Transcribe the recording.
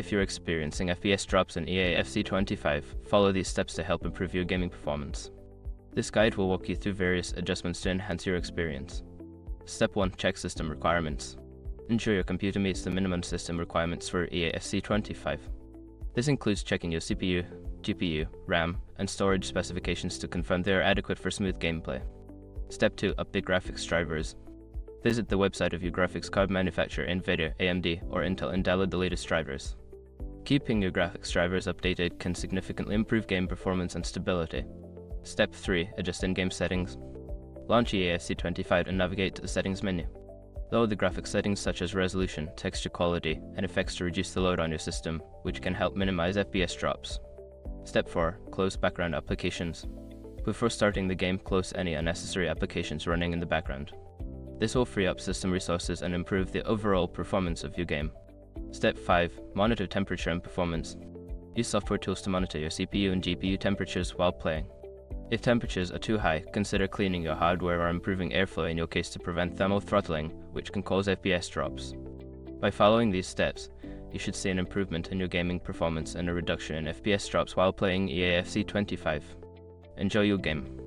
If you're experiencing FPS drops in EA FC 25, follow these steps to help improve your gaming performance. This guide will walk you through various adjustments to enhance your experience. Step 1. Check system requirements. Ensure your computer meets the minimum system requirements for EA FC 25. This includes checking your CPU, GPU, RAM, and storage specifications to confirm they are adequate for smooth gameplay. Step 2. Update graphics drivers. Visit the website of your graphics card manufacturer, NVIDIA, AMD, or Intel, and download the latest drivers. Keeping your graphics drivers updated can significantly improve game performance and stability. Step 3. Adjust in-game settings. Launch EA FC 25 and navigate to the settings menu. Lower the graphics settings such as resolution, texture quality, and effects to reduce the load on your system, which can help minimize FPS drops. Step 4. Close background applications. Before starting the game, close any unnecessary applications running in the background. This will free up system resources and improve the overall performance of your game. Step 5. Monitor temperature and performance. Use software tools to monitor your CPU and GPU temperatures while playing. If temperatures are too high, consider cleaning your hardware or improving airflow in your case to prevent thermal throttling, which can cause FPS drops. By following these steps, you should see an improvement in your gaming performance and a reduction in FPS drops while playing EA FC 25. Enjoy your game.